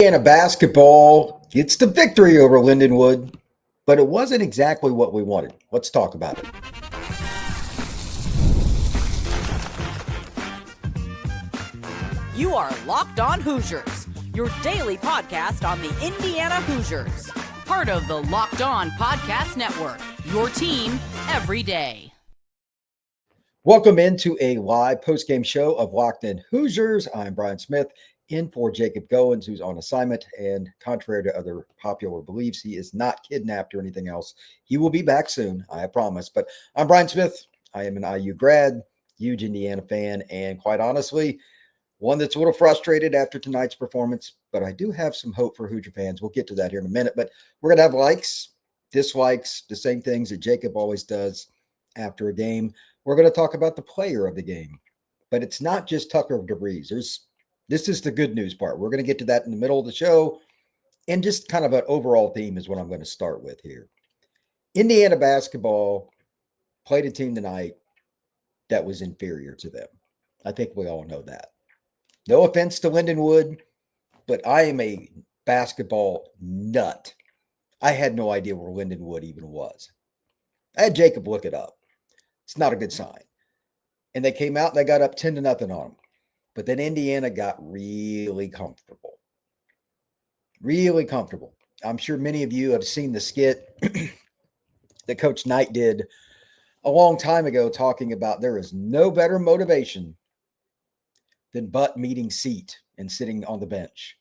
Indiana basketball gets the victory over Lindenwood, but it wasn't exactly what we wanted. Let's talk about it. You are Locked On Hoosiers, your daily podcast on the Indiana Hoosiers. Part of the Locked On Podcast Network, your team every day. Welcome into a live post-game show of Locked In Hoosiers. I'm Brian Smith, in for Jacob Goins, who's on assignment, and contrary to other popular beliefs, he is not kidnapped or anything else. He will be back soon, I promise. But I'm Brian Smith. I am an IU grad, huge Indiana fan, and quite honestly, one that's a little frustrated after tonight's performance, but I do have some hope for Hoosier fans. We'll get to that here in a minute, but we're going to have likes, dislikes, the same things that Jacob always does after a game. We're going to talk about the player of the game, but it's not just Tucker DeVries. This is the good news part. We're going to get to that in the middle of the show, and just kind of an overall theme is what I'm going to start with here. Indiana basketball played a team tonight that was inferior to them. I think we all know that. No offense to Lindenwood, but I am a basketball nut. I had no idea where Lindenwood even was. I had Jacob look it up. It's not a good sign. And they came out and they got up 10-0 on them. But then Indiana got really comfortable. Really comfortable. I'm sure many of you have seen the skit that Coach Knight did a long time ago talking about there is no better motivation than butt meeting seat and sitting on the bench.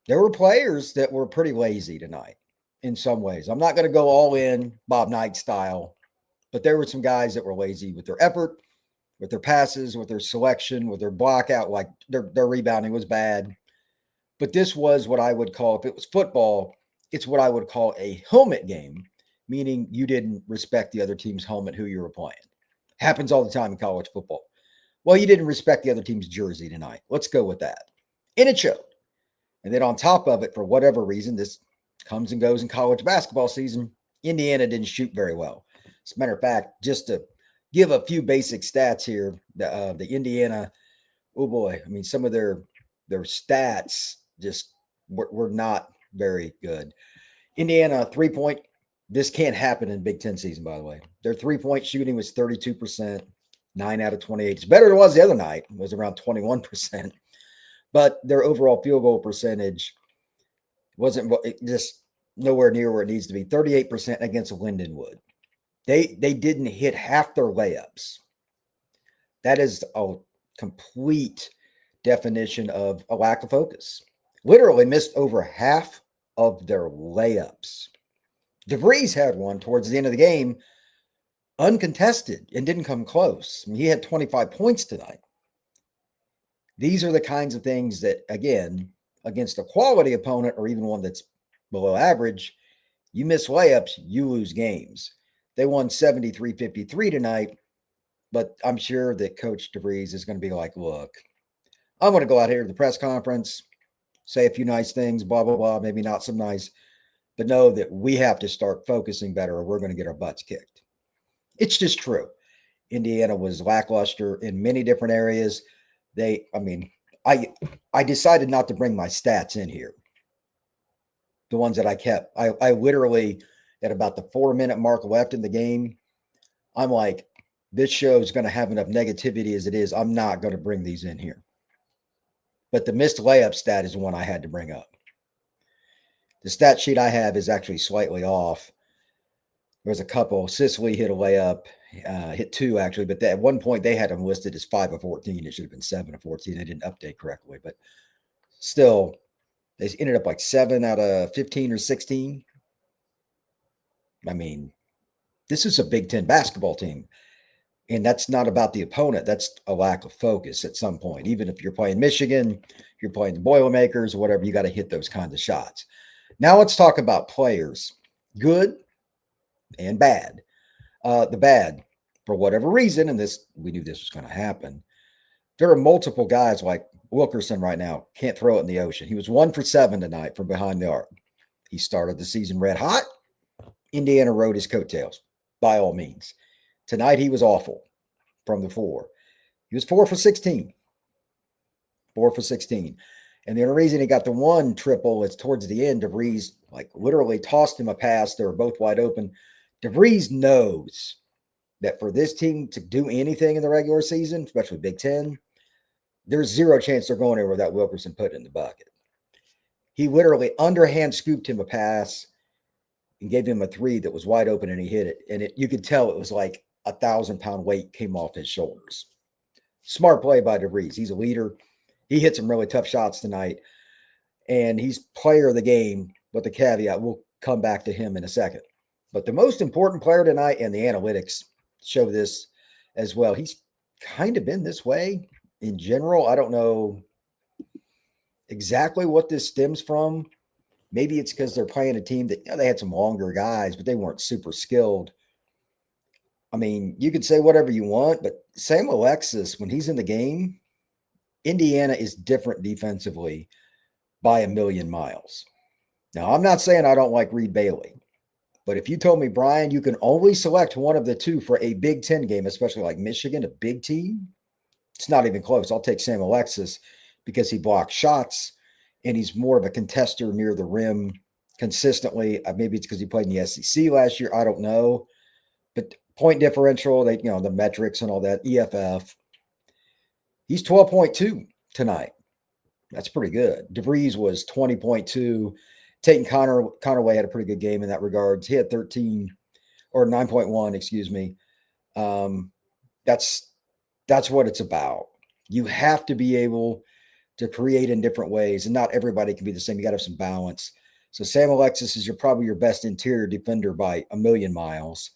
There were players that were pretty lazy tonight in some ways. I'm not going to go all in Bob Knight style, but there were some guys that were lazy with their effort, with their passes, with their selection, with their blockout, like their rebounding was bad. But this was what I would call, if it was football, it's what I would call a helmet game, meaning you didn't respect the other team's helmet who you were playing. Happens all the time in college football. Well, you didn't respect the other team's jersey tonight. Let's go with that. And it showed. And then on top of it, for whatever reason, this comes and goes in college basketball season, Indiana didn't shoot very well. As a matter of fact, just to give a few basic stats here, the Indiana, oh boy, I mean, some of their stats just were not very good. Indiana, 3-point, this can't happen in Big Ten season, by the way. Their 3-point shooting was 32%, 9 out of 28. It's better than it was the other night. It was around 21%. But their overall field goal percentage wasn't just nowhere near where it needs to be. 38% against Lindenwood. They didn't hit half their layups. That is a complete definition of a lack of focus. Literally missed over half of their layups. DeVries had one towards the end of the game, uncontested, and didn't come close. I mean, he had 25 points tonight. These are the kinds of things that, again, against a quality opponent or even one that's below average, you miss layups, you lose games. They won 73-53 tonight, but I'm sure that Coach DeVries is going to be like, look, I'm going to go out here to the press conference, say a few nice things, blah, blah, blah, maybe not so nice, but know that we have to start focusing better or we're going to get our butts kicked. It's just true. Indiana was lackluster in many different areas. I decided not to bring my stats in here. The ones that I kept. I literally, at about the 4-minute mark left in the game, I'm like, this show is going to have enough negativity as it is. I'm not going to bring these in here. But the missed layup stat is one I had to bring up. The stat sheet I have is actually slightly off. There was a couple. Sicily hit a layup, hit two actually, but at one point they had them listed as 5 of 14. It should have been 7 of 14. They didn't update correctly, but still, they ended up like 7 out of 15 or 16. I mean, this is a Big Ten basketball team, and that's not about the opponent. That's a lack of focus at some point. Even if you're playing Michigan, you're playing the Boilermakers or whatever, you got to hit those kinds of shots. Now let's talk about players. Good and bad. The bad, for whatever reason, and this we knew this was going to happen, there are multiple guys like Wilkerson right now, can't throw it in the ocean. He was 1 for 7 tonight from behind the arc. He started the season red hot. Indiana rode his coattails, by all means. Tonight he was awful from the 4. He was 4 for 16. 4 for 16. And the only reason he got the one triple is towards the end, DeVries like literally tossed him a pass. They were both wide open. DeVries knows that for this team to do anything in the regular season, especially Big Ten, there's zero chance they're going over that Wilkerson put in the bucket. He literally underhand scooped him a pass and gave him a three that was wide open, and he hit it. And you could tell it was like 1,000-pound weight came off his shoulders. Smart play by DeVries. He's a leader. He hit some really tough shots tonight, and he's player of the game, with the caveat, we'll come back to him in a second. But the most important player tonight, and the analytics show this as well, he's kind of been this way in general. I don't know exactly what this stems from. Maybe it's because they're playing a team that, they had some longer guys, but they weren't super skilled. I mean, you could say whatever you want, but Sam Alexis, when he's in the game, Indiana is different defensively by a million miles. Now, I'm not saying I don't like Reed Bailey, but if you told me, Brian, you can only select one of the two for a Big Ten game, especially like Michigan, a big team, it's not even close. I'll take Sam Alexis because he blocks shots and he's more of a contester near the rim consistently. Maybe it's because he played in the SEC last year. I don't know. But point differential, the metrics and all that, EFF, he's 12.2 tonight. That's pretty good. DeVries was 20.2. Tate Connerway had a pretty good game in that regards. He had 13 or 9.1, excuse me. That's what it's about. You have to be able to create in different ways, and not everybody can be the same. You got to have some balance. So Sam Alexis is probably your best interior defender by a million miles.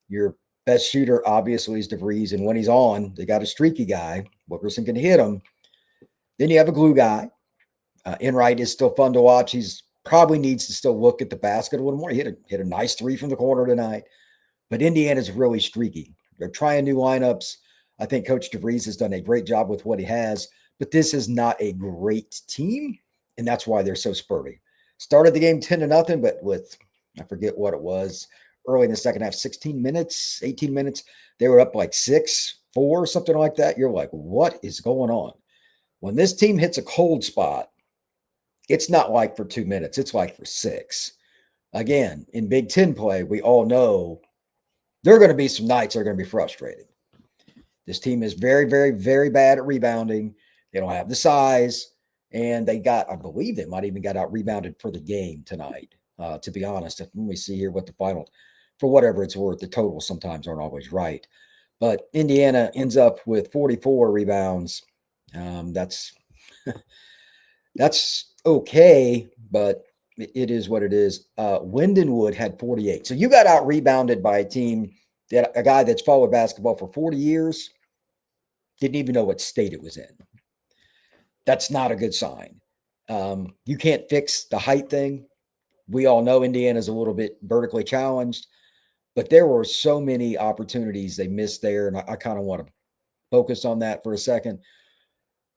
Your best shooter, obviously, is DeVries, and when he's on, they got a streaky guy. Wilkerson can hit him. Then you have a glue guy. Enright is still fun to watch. He's probably needs to still look at the basket a little more. He hit a nice three from the corner tonight. But Indiana's really streaky. They're trying new lineups. I think Coach DeVries has done a great job with what he has, but this is not a great team, and that's why they're so spurty. Started the game 10-0, but with, I forget what it was, early in the second half, 16 minutes, 18 minutes, they were up like 6-4, something like that. You're like, what is going on? When this team hits a cold spot, it's not like for 2 minutes. It's like for 6. Again, in Big Ten play, we all know there are going to be some nights that are going to be frustrating. This team is very, very, very bad at rebounding. They don't have the size, and I believe they might even got out rebounded for the game tonight, to be honest. Let me see here what the final, for whatever it's worth, the totals sometimes aren't always right. But Indiana ends up with 44 rebounds. That's okay, but it is what it is. Lindenwood had 48. So you got out rebounded by a guy that's followed basketball for 40 years, didn't even know what state it was in. That's not a good sign. You can't fix the height thing. We all know Indiana's a little bit vertically challenged, but there were so many opportunities they missed there, and I kind of want to focus on that for a second.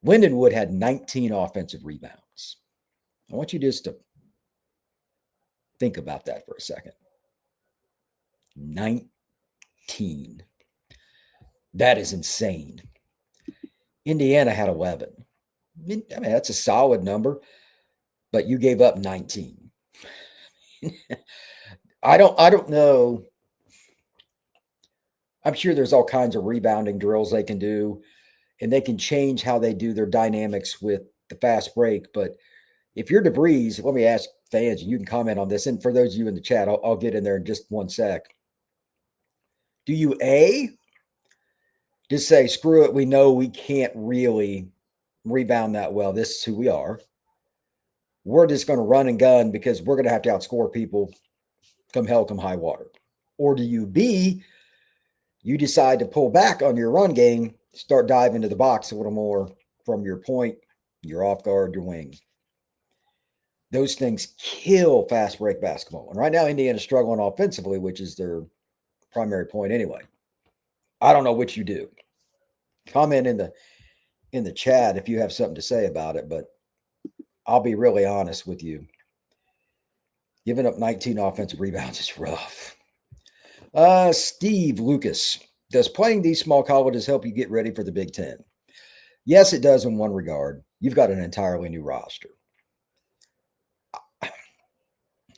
Lindenwood had 19 offensive rebounds. I want you just to think about that for a second. 19. That is insane. Indiana had 11. I mean, that's a solid number, but you gave up 19. I don't know. I'm sure there's all kinds of rebounding drills they can do, and they can change how they do their dynamics with the fast break. But if you're DeVries, let me ask fans, and you can comment on this. And for those of you in the chat, I'll get in there in just one sec. Do you just say, screw it, we know we can't really rebound that well. This is who we are. We're just going to run and gun because we're going to have to outscore people come hell, come high water? Or do you you decide to pull back on your run game, start diving into the box a little more from your point, your off guard, your wing? Those things kill fast break basketball. And right now, Indiana's struggling offensively, which is their primary point anyway. I don't know what you do. Comment in the chat if you have something to say about it, but I'll be really honest with you. Giving up 19 offensive rebounds is rough. Steve Lucas, does playing these small colleges help you get ready for the Big Ten? Yes, it does in one regard. you've got an entirely new roster.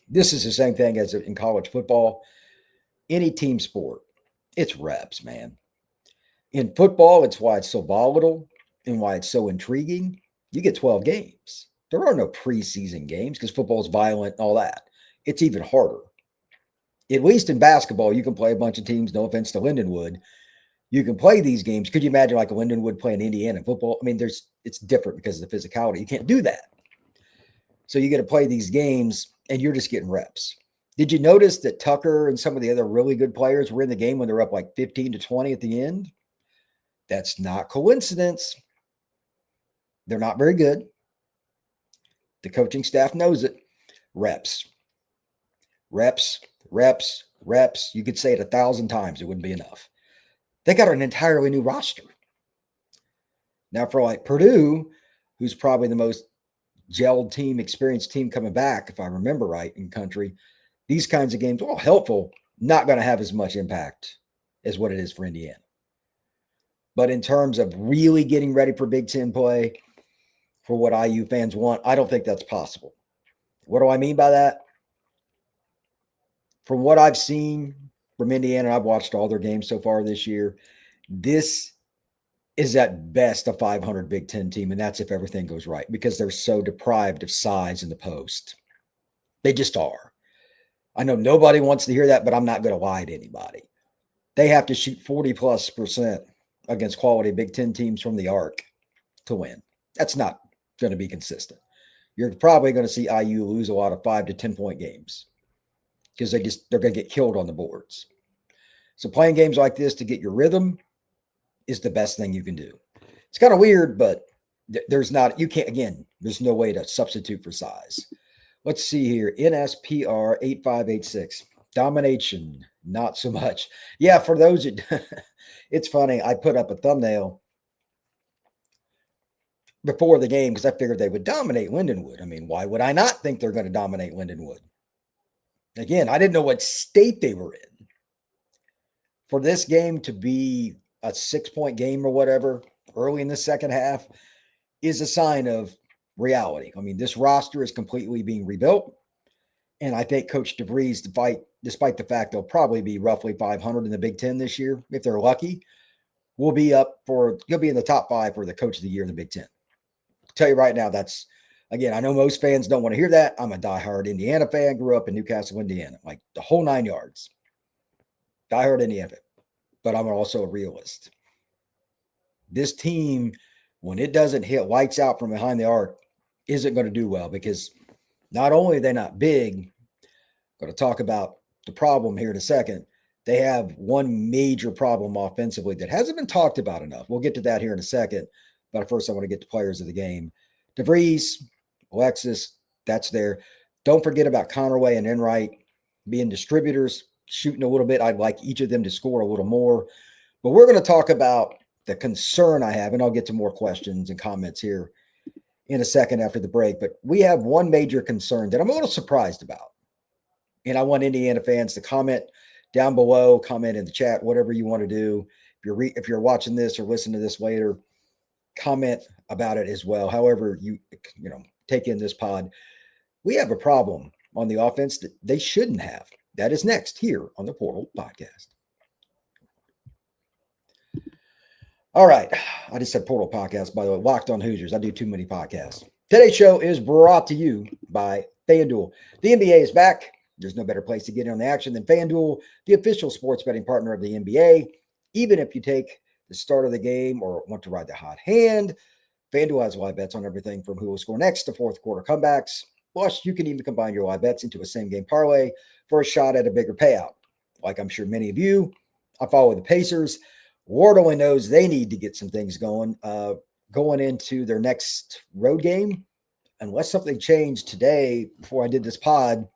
This is the same thing as in college football. Any team sport, it's reps, man. In football, it's why it's so volatile and why it's so intriguing. You get 12 games. There are no preseason games because football is violent and all that. It's even harder. At least in basketball, you can play a bunch of teams. No offense to Lindenwood. You can play these games. Could you imagine like a Lindenwood playing Indiana football? I mean, it's different because of the physicality. You can't do that. So you get to play these games and you're just getting reps. Did you notice that Tucker and some of the other really good players were in the game when they're up like 15-20 at the end? That's not coincidence. They're not very good. The coaching staff knows it. Reps. Reps, reps, reps. You could say it 1,000 times. It wouldn't be enough. They got an entirely new roster. Now for like Purdue, who's probably the most gelled team, experienced team coming back, if I remember right, in country, these kinds of games, while helpful, not going to have as much impact as what it is for Indiana. But in terms of really getting ready for Big Ten play, for what IU fans want, I don't think that's possible. What do I mean by that? From what I've seen from Indiana, I've watched all their games so far this year. This is at best a 500 Big Ten team, and that's if everything goes right because they're so deprived of size in the post. They just are. I know nobody wants to hear that, but I'm not going to lie to anybody. They have to shoot 40+% against quality Big Ten teams from the arc to win. That's not going to be consistent. You're probably going to see IU lose a lot of 5 to 10 point games because they're going to get killed on the boards. So playing games like this to get your rhythm is the best thing you can do. It's kind of weird, but there's no way to substitute for size. Let's see here. NSPR 8586. Domination, not so much. Yeah, for those, it's funny. I put up a thumbnail before the game because I figured they would dominate Lindenwood. I mean, why would I not think they're going to dominate Lindenwood? Again, I didn't know what state they were in. For this game to be a 6-point game or whatever early in the second half is a sign of reality. I mean, this roster is completely being rebuilt. And I think Coach DeVries, despite the fact they'll probably be roughly 500 in the Big Ten this year, if they're lucky, he'll be in the top 5 for the Coach of the Year in the Big Ten. I'll tell you right now, again, I know most fans don't want to hear that. I'm a diehard Indiana fan, grew up in Newcastle, Indiana, like the whole 9 yards. Diehard Indiana fan. But I'm also a realist. This team, when it doesn't hit lights out from behind the arc, isn't going to do well because not only are they not big, I'm going to talk about the problem here in a second. They have one major problem offensively that hasn't been talked about enough. We'll get to that here in a second. But first, I want to get to players of the game. DeVries, Alexis, that's there. Don't forget about Connerway and Enright being distributors, shooting a little bit. I'd like each of them to score a little more. But we're going to talk about the concern I have, and I'll get to more questions and comments here in a second after the break. But we have one major concern that I'm a little surprised about. And I want Indiana fans to comment down below, comment in the chat, whatever you want to do. If you're watching this or listening to this later, comment about it as well. However you take in this pod. We have a problem on the offense that they shouldn't have. That is next here on the Portal Podcast. All right. I just said Portal Podcast, by the way. Locked on Hoosiers. I do too many podcasts. Today's show is brought to you by FanDuel. The NBA is back. There's no better place to get in on the action than FanDuel, the official sports betting partner of the NBA. Even if you take the start of the game or want to ride the hot hand, FanDuel has live bets on everything from who will score next to fourth quarter comebacks. Plus, you can even combine your live bets into a same-game parlay for a shot at a bigger payout. Like I'm sure many of you, I follow the Pacers. Ward only knows they need to get some things going into their next road game. Unless something changed today before I did this pod,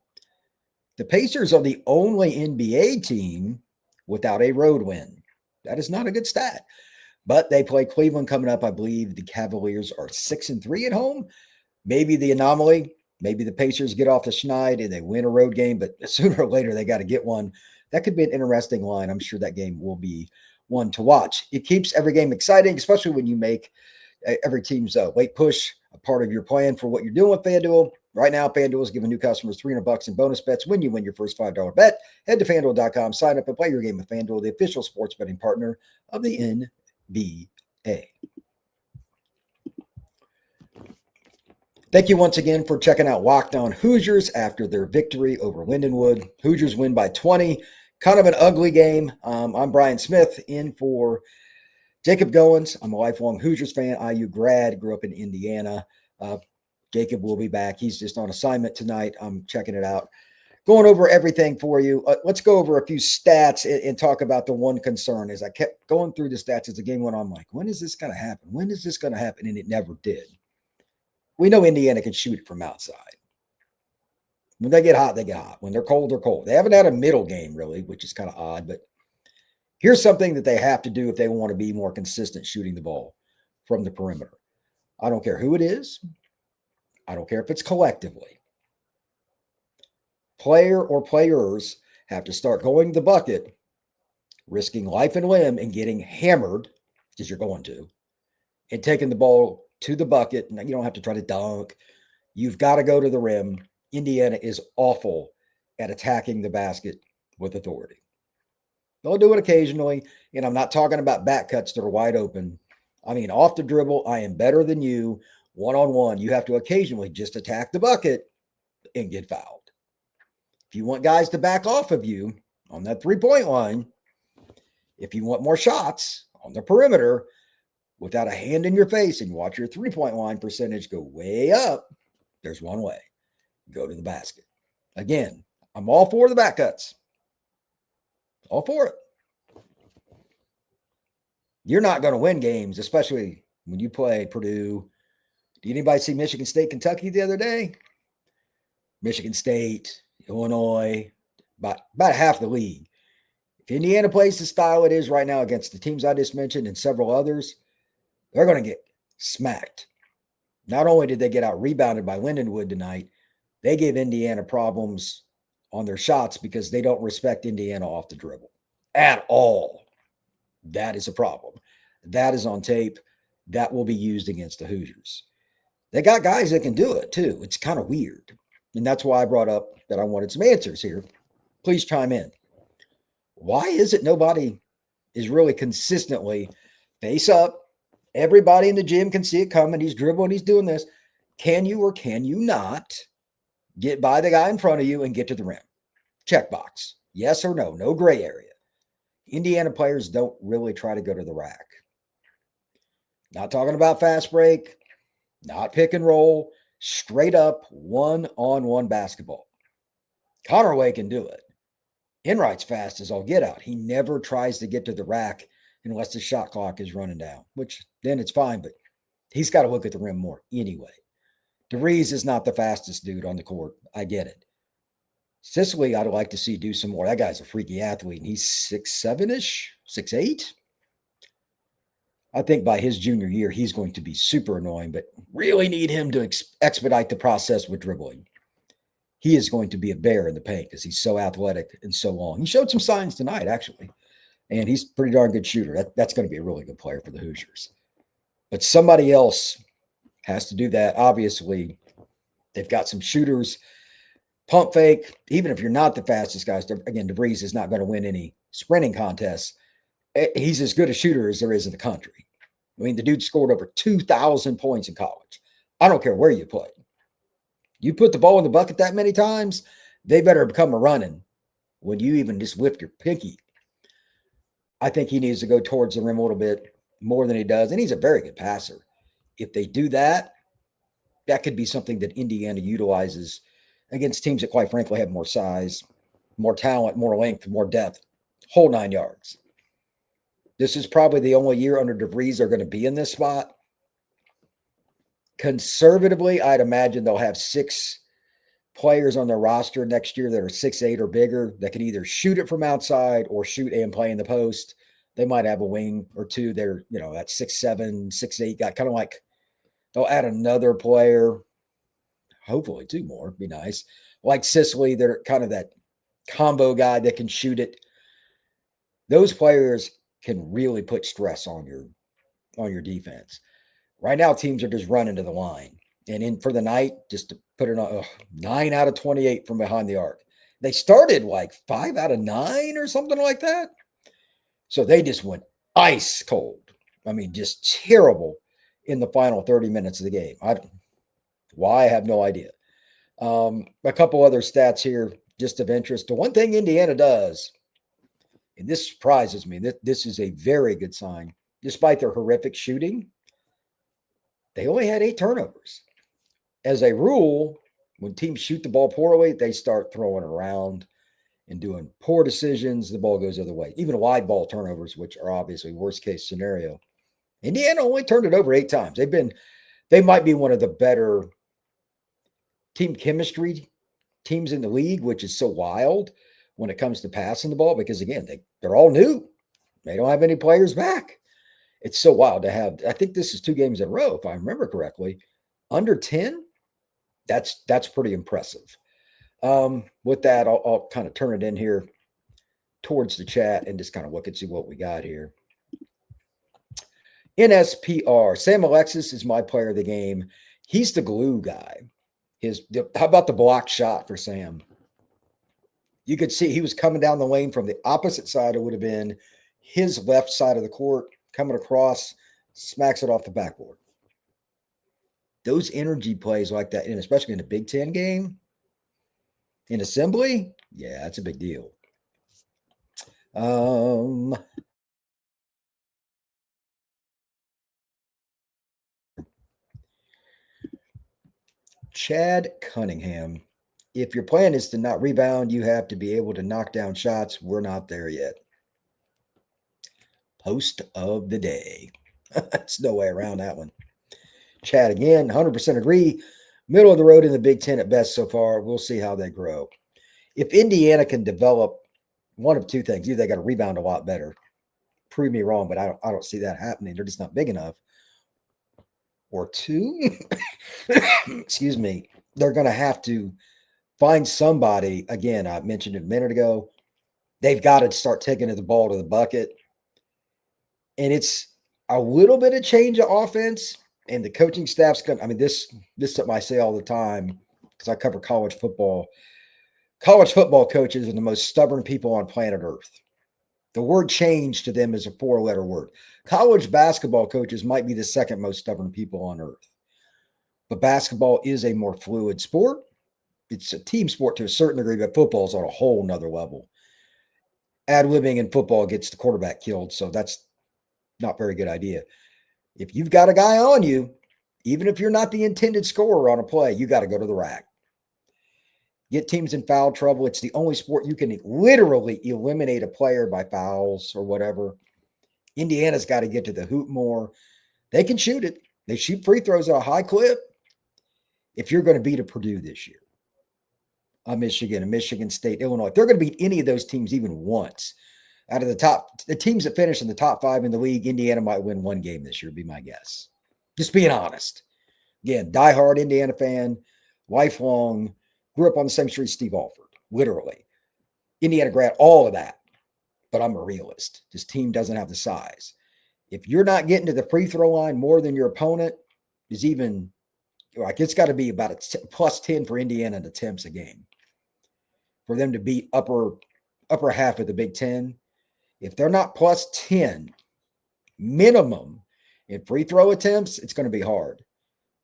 the Pacers are the only NBA team without a road win. That is not a good stat. But they play Cleveland coming up. I believe the Cavaliers are 6-3 at home. Maybe the anomaly. Maybe the Pacers get off the schneid and they win a road game, but sooner or later they got to get one. That could be an interesting line. I'm sure that game will be one to watch. It keeps every game exciting, especially when you make every team's late push a part of your plan for what you're doing with FanDuel. Right now, FanDuel is giving new customers $300 in bonus bets when you win your first $5 bet. Head to FanDuel.com, sign up, and play your game with FanDuel, the official sports betting partner of the NBA. Thank you once again for checking out Locked On Hoosiers after their victory over Lindenwood. Hoosiers win by 20. Kind of an ugly game. I'm Brian Smith in for Jacob Goins. I'm a lifelong Hoosiers fan, IU grad, grew up in Indiana. Jacob will be back. He's just on assignment tonight. I'm checking it out. Going over everything for you. Let's go over a few stats and talk about the one concern. As I kept going through the stats as the game went on, I'm like, when is this going to happen? When is this going to happen? And it never did. We know Indiana can shoot it from outside. When they get hot, they get hot. When they're cold, they're cold. They haven't had a middle game, really, which is kind of odd. But here's something that they have to do if they want to be more consistent shooting the ball from the perimeter. I don't care who it is. I don't care if it's collectively. Player or players have to start going to the bucket, risking life and limb and getting hammered, because you're going to, and taking the ball to the bucket. Now, you don't have to try to dunk. You've got to go to the rim. Indiana is awful at attacking the basket with authority. They'll do it occasionally, and I'm not talking about back cuts that are wide open. I mean, off the dribble, I am better than you. One-on-one, you have to occasionally just attack the bucket and get fouled. If you want guys to back off of you on that three-point line, if you want more shots on the perimeter, without a hand in your face, and you watch your three-point line percentage go way up, there's one way. Go to the basket. Again, I'm all for the back cuts. All for it. You're not going to win games, especially when you play Purdue. Did anybody see Michigan State, Kentucky the other day? Michigan State, Illinois, about half the league. If Indiana plays the style it is right now against the teams I just mentioned and several others, they're going to get smacked. Not only did they get out rebounded by Lindenwood tonight, they gave Indiana problems on their shots because they don't respect Indiana off the dribble at all. That is a problem. That is on tape. That will be used against the Hoosiers. They got guys that can do it too. It's kind of weird. And that's why I brought up that I wanted some answers here. Please chime in. Why is it nobody is really consistently face up? Everybody in the gym can see it coming. He's dribbling. He's doing this. Can you or can you not get by the guy in front of you and get to the rim? Checkbox. Yes or no. No gray area. Indiana players don't really try to go to the rack. Not talking about fast break. Not pick and roll. Straight up one-on-one basketball. Connerway can do it. Enright's fast as all get out. He never tries to get to the rack unless the shot clock is running down, which then it's fine, but he's got to look at the rim more anyway. DeVries is not the fastest dude on the court. I get it. Sicily, I'd like to see do some more. That guy's a freaky athlete, and he's 6'7"-ish, 6'8". I think by his junior year, he's going to be super annoying, but really need him to expedite the process with dribbling. He is going to be a bear in the paint because he's so athletic and so long. He showed some signs tonight, actually. And he's a pretty darn good shooter. That's going to be a really good player for the Hoosiers. But somebody else has to do that. Obviously, they've got some shooters. Pump fake, even if you're not the fastest guys, again, DeVries is not going to win any sprinting contests. He's as good a shooter as there is in the country. I mean, the dude scored over 2,000 points in college. I don't care where you play. You put the ball in the bucket that many times, they better become a running when you even just lift your pinky. I think he needs to go towards the rim a little bit more than he does, and he's a very good passer. If they do that, that could be something that Indiana utilizes against teams that, quite frankly, have more size, more talent, more length, more depth, whole 9 yards. This is probably the only year under DeVries they're going to be in this spot. Conservatively, I'd imagine they'll have 6 players on their roster next year that are 6'8" or bigger that can either shoot it from outside or shoot and play in the post. They might have a wing or two. They're, that 6'7", 6'8" guy, kind of like they'll add another player, hopefully 2 more, be nice. Like Sicily, they're kind of that combo guy that can shoot it. Those players can really put stress on your defense. Right now, teams are just running to the line. And in for the night, just to put it on 9 out of 28 from behind the arc. They started like 5 out of 9 or something like that. So they just went ice cold. I mean, just terrible in the final 30 minutes of the game. Why? I have no idea. A couple other stats here just of interest. The one thing Indiana does, and this surprises me, this is a very good sign, despite their horrific shooting, they only had 8 turnovers. As a rule, when teams shoot the ball poorly, they start throwing around and doing poor decisions. The ball goes the other way. Even wide ball turnovers, which are obviously worst case scenario. Indiana only turned it over 8 times. They might be one of the better team chemistry teams in the league, which is so wild when it comes to passing the ball because, again, they're all new. They don't have any players back. It's so wild to have. I think this is 2 games in a row, if I remember correctly. Under 10, that's pretty impressive. With that, I'll kind of turn it in here towards the chat and just kind of look and see what we got here. NSPR, Sam Alexis is my player of the game. He's the glue guy. How about the block shot for Sam? You could see he was coming down the lane from the opposite side. It would have been his left side of the court, coming across, smacks it off the backboard. Those energy plays like that, and especially in a Big Ten game, in assembly, yeah, that's a big deal. Chad Cunningham. If your plan is to not rebound, you have to be able to knock down shots. We're not there yet. Post of the day. There's no way around that one. Chad again, 100% agree. Middle of the road in the Big Ten at best so far. We'll see how they grow. If Indiana can develop one of 2 things, either they got to rebound a lot better. Prove me wrong, but I don't see that happening. They're just not big enough. Or 2, excuse me, they're going to have to find somebody. Again, I mentioned it a minute ago. They've got to start taking the ball to the bucket. And it's a little bit of change of offense. And the coaching staff's going to, I mean, this is something I say all the time because I cover college football. College football coaches are the most stubborn people on planet Earth. The word change to them is a 4-letter word. College basketball coaches might be the second most stubborn people on earth. But basketball is a more fluid sport. It's a team sport to a certain degree, but football is on a whole nother level. Ad-libbing in football gets the quarterback killed, so that's not a very good idea. If you've got a guy on you, even if you're not the intended scorer on a play, you got to go to the rack. Get teams in foul trouble. It's the only sport you can literally eliminate a player by fouls or whatever. Indiana's got to get to the hoop more. They can shoot it. They shoot free throws at a high clip. If you're going to beat a Purdue this year, a Michigan State, Illinois, if they're going to beat any of those teams even once, out of the teams that finish in the top 5 in the league, Indiana might win 1 game this year, be my guess. Just being honest. Again, diehard Indiana fan, lifelong, grew up on the same street as Steve Alford, literally. Indiana grad, all of that. But I'm a realist. This team doesn't have the size. If you're not getting to the free throw line more than your opponent is even, like, it's got to be about a plus 10 for Indiana in attempts a game for them to beat upper half of the Big Ten. If they're not plus 10 minimum in free throw attempts, it's going to be hard.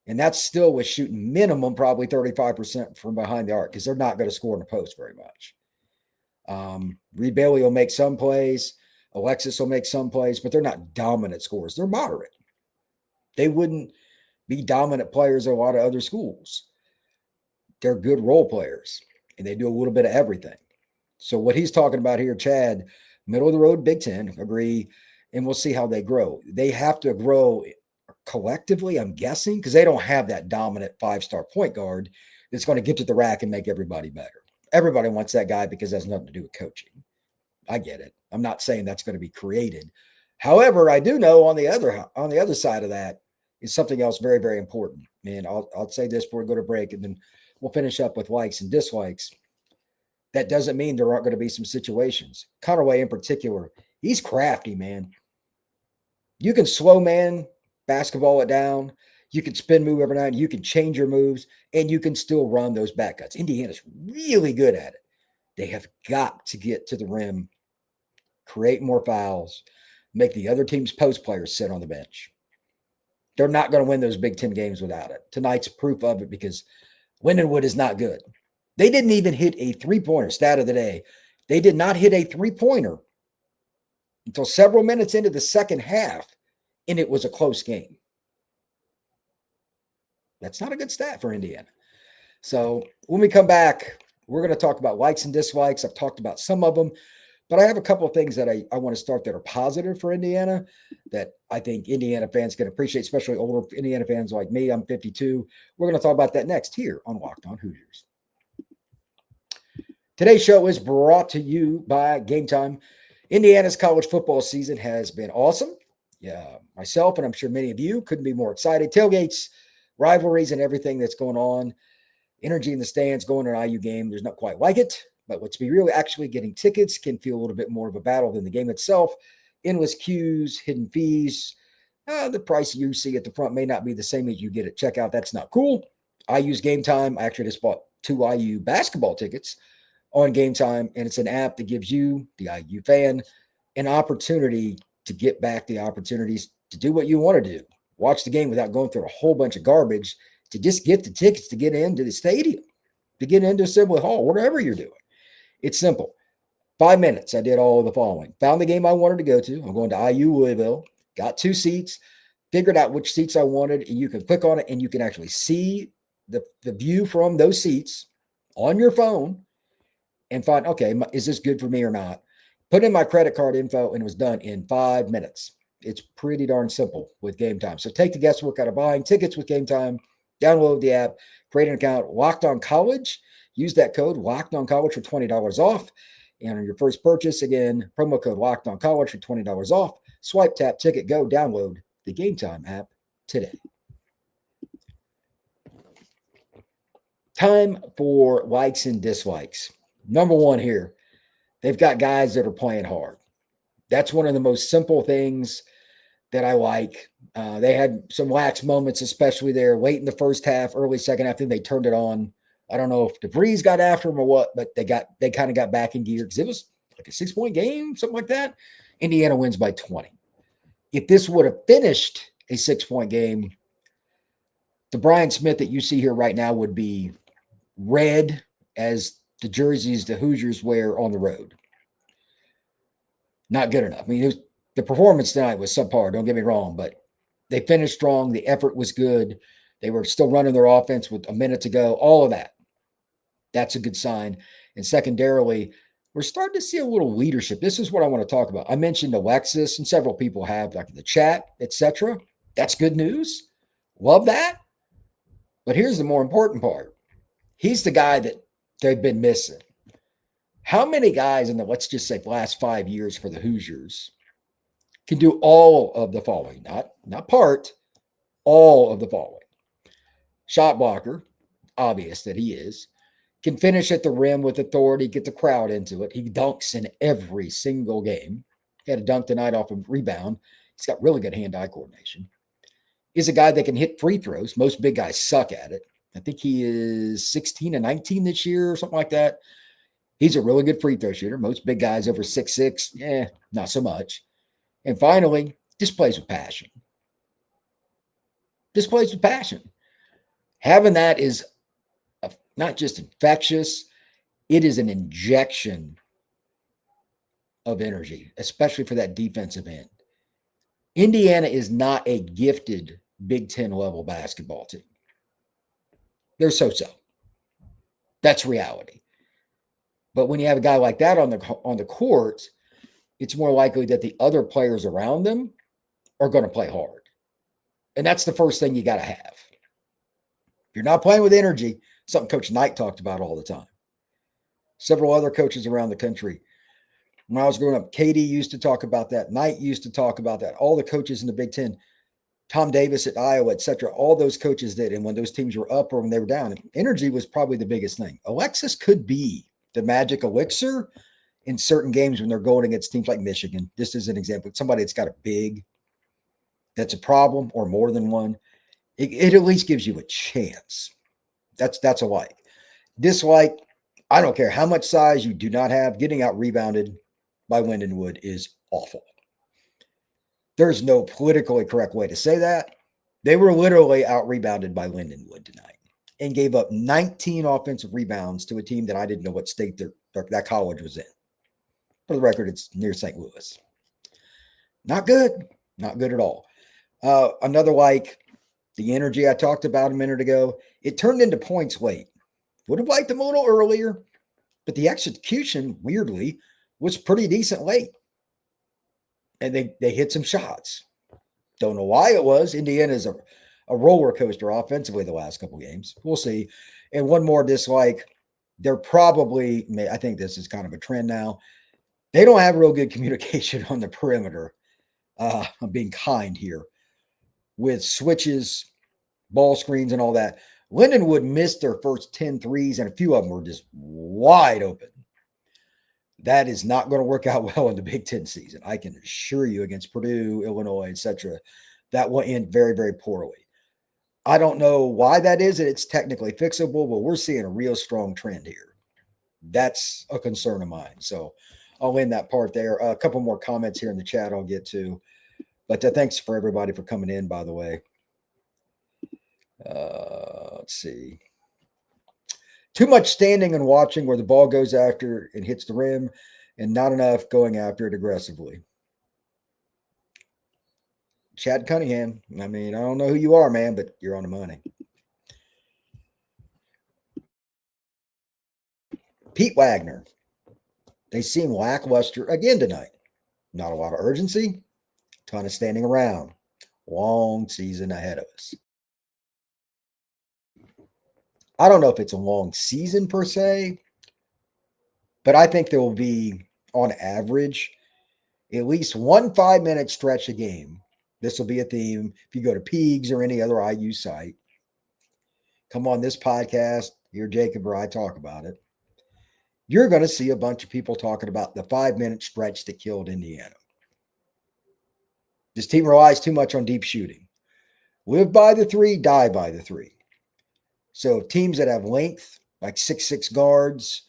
And that's still with shooting minimum probably 35% from behind the arc because they're not going to score in the post very much. Reed Bailey will make some plays. Alexis will make some plays, but they're not dominant scorers. They're moderate. They wouldn't be dominant players at a lot of other schools. They're good role players, and they do a little bit of everything. So what he's talking about here, Chad, middle of the road, Big Ten, agree, and we'll see how they grow. They have to grow collectively, I'm guessing, because they don't have that dominant 5-star point guard that's going to get to the rack and make everybody better. Everybody wants that guy because it has nothing to do with coaching. I get it. I'm not saying that's going to be created. However, I do know on the other side of that is something else very, very important. And I'll say this before we go to break, and then we'll finish up with likes and dislikes. That doesn't mean there aren't going to be some situations. Conaway in particular, he's crafty, man. You can slow man basketball it down. You can spin move every night. You can change your moves, and you can still run those back cuts. Indiana's really good at it. They have got to get to the rim, create more fouls, make the other team's post players sit on the bench. They're not going to win those Big Ten games without it. Tonight's proof of it because Lindenwood is not good. They didn't even hit a three-pointer. Stat of the day. They did not hit a three-pointer until several minutes into the second half, and it was a close game. That's not a good stat for Indiana. So when we come back, we're going to talk about likes and dislikes. I've talked about some of them, but I have a couple of things that I want to start that are positive for Indiana that I think Indiana fans can appreciate, especially older Indiana fans like me. I'm 52. We're going to talk about that next here on Locked On Hoosiers. Today's show is brought to you by Game Time. Indiana's college football season has been awesome. Yeah, myself, and I'm sure many of you couldn't be more excited. Tailgates, rivalries, and everything that's going on. Energy in the stands, going to an IU game. There's not quite like it, but let's be real, actually getting tickets can feel a little bit more of a battle than the game itself. Endless queues, hidden fees. The price you see at the front may not be the same as you get at checkout. That's not cool. I use Game Time. I actually just bought 2 IU basketball tickets on Game Time, and it's an app that gives you, the IU fan, an opportunity to get back the opportunities to do what you want to do. Watch the game without going through a whole bunch of garbage, to just get the tickets to get into the stadium, to get into Assembly Hall, whatever you're doing. It's simple. 5 minutes, I did all of the following. Found the game I wanted to go to. I'm going to IU Louisville. Got 2 seats. Figured out which seats I wanted, and you can click on it, and you can actually see the view from those seats on your phone and find, okay, is this good for me or not? Put in my credit card info, and it was done in 5 minutes. It's pretty darn simple with Game Time. So take the guesswork out of buying tickets with Game Time. Download the app, create an account, Locked On College. Use that code, Locked On College, for $20 off. And on your first purchase, again, promo code Locked On College for $20 off. Swipe, tap, ticket, go. Download the Game Time app today. Time for likes and dislikes. Number one here, they've got guys that are playing hard. That's one of the most simple things that I like. They had some lax moments, especially there late in the first half, early second half. Then they turned it on. I don't know if DeVries got after them or what, but they kind of got back in gear because it was like a 6-point game, something like that. Indiana wins by 20. If this would have finished a 6-point game, the Brian Smith that you see here right now would be red as the jerseys the Hoosiers wear on the road. Not good enough. I mean, the performance tonight was subpar, don't get me wrong, but they finished strong. The effort was good. They were still running their offense with a minute to go. All of that. That's a good sign. And secondarily, we're starting to see a little leadership. This is what I want to talk about. I mentioned Alexis, and several people have, like in the chat, etc. That's good news. Love that. But here's the more important part. He's the guy that they've been missing. How many guys in the, let's just say, last 5 years for the Hoosiers can do all of the following? Not part, all of the following. Shot blocker, obvious that he is. Can finish at the rim with authority, get the crowd into it. He dunks in every single game. He had a dunk tonight off a rebound. He's got really good hand-eye coordination. He's a guy that can hit free throws. Most big guys suck at it. I think he is 16 and 19 this year or something like that. He's a really good free throw shooter. Most big guys over 6'6", not so much. And finally, just plays with passion. Just plays with passion. Having that is not just infectious, it is an injection of energy, especially for that defensive end. Indiana is not a gifted Big Ten level basketball team. They're so-so. That's reality. But when you have a guy like that on the court, it's more likely that the other players around them are going to play hard. And that's the first thing you got to have. If you're not playing with energy, something Coach Knight talked about all the time. Several other coaches around the country. When I was growing up, Katie used to talk about that. Knight used to talk about that. All the coaches in the Big Ten, Tom Davis at Iowa, et cetera, all those coaches did. And when those teams were up or when they were down, energy was probably the biggest thing. Alexis could be the magic elixir in certain games when they're going against teams like Michigan. This is an example. Somebody that's got a big, that's a problem or more than one. It at least gives you a chance. That's a like. Dislike, I don't care how much size you do not have, getting out rebounded by Lindenwood is awful. There's no politically correct way to say that. They were literally out rebounded by Lindenwood tonight and gave up 19 offensive rebounds to a team that I didn't know what state that college was in. For the record, it's near St. Louis. Not good. Not good at all. Another like the energy I talked about a minute ago, it turned into points late. Would have liked them a little earlier, but the execution, weirdly, was pretty decent late. And they hit some shots. Don't know why it was. Indiana's a roller coaster offensively the last couple games. We'll see. And one more dislike. They're probably, I think this is kind of a trend now. They don't have real good communication on the perimeter. I'm being kind here. With switches, ball screens, and all that. Lindenwood missed their first 10 threes, and a few of them were just wide open. That is not going to work out well in the Big Ten season. I can assure you, against Purdue, Illinois, etc., that will end very, very poorly. I don't know why that is, and it's technically fixable, but we're seeing a real strong trend here. That's a concern of mine. So I'll end that part there. A couple more comments here in the chat I'll get to. But thanks for everybody for coming in, by the way. Let's see. Too much standing and watching where the ball goes after and hits the rim, and not enough going after it aggressively. Chad Cunningham. I mean, I don't know who you are, man, but you're on the money. Pete Wagner. They seem lackluster again tonight. Not a lot of urgency. Ton of standing around. Long season ahead of us. I don't know if it's a long season per se, but I think there will be, on average, at least one 5-minute stretch a game. This will be a theme. If you go to Peegs or any other IU site, come on this podcast, hear Jacob or I talk about it. You're going to see a bunch of people talking about the 5-minute stretch that killed Indiana. This team relies too much on deep shooting. Live by the three, die by the three. So teams that have length, like 6'6" guards,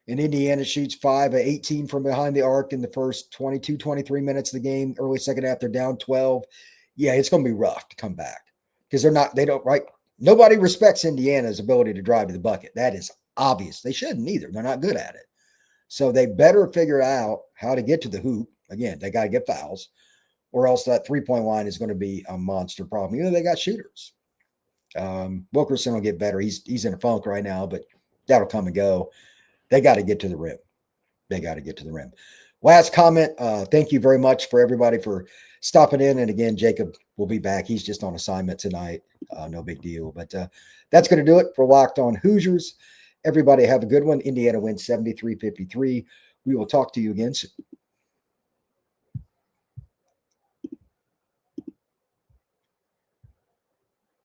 and Indiana shoots 5 of 18 from behind the arc in the first 22, 23 minutes of the game, early second half, they're down 12. Yeah, it's going to be rough to come back because nobody respects Indiana's ability to drive to the bucket. That is obvious. They shouldn't either. They're not good at it. So they better figure out how to get to the hoop. Again, they got to get fouls, or else that three-point line is going to be a monster problem. They got shooters. Wilkerson will get better. He's in a funk right now, but that'll come and go. They got to get to the rim. They got to get to the rim. Last comment. Thank you very much for everybody for stopping in. And again, Jacob will be back. He's just on assignment tonight. No big deal. But that's going to do it for Locked On Hoosiers. Everybody have a good one. Indiana wins 73-53. We will talk to you again soon.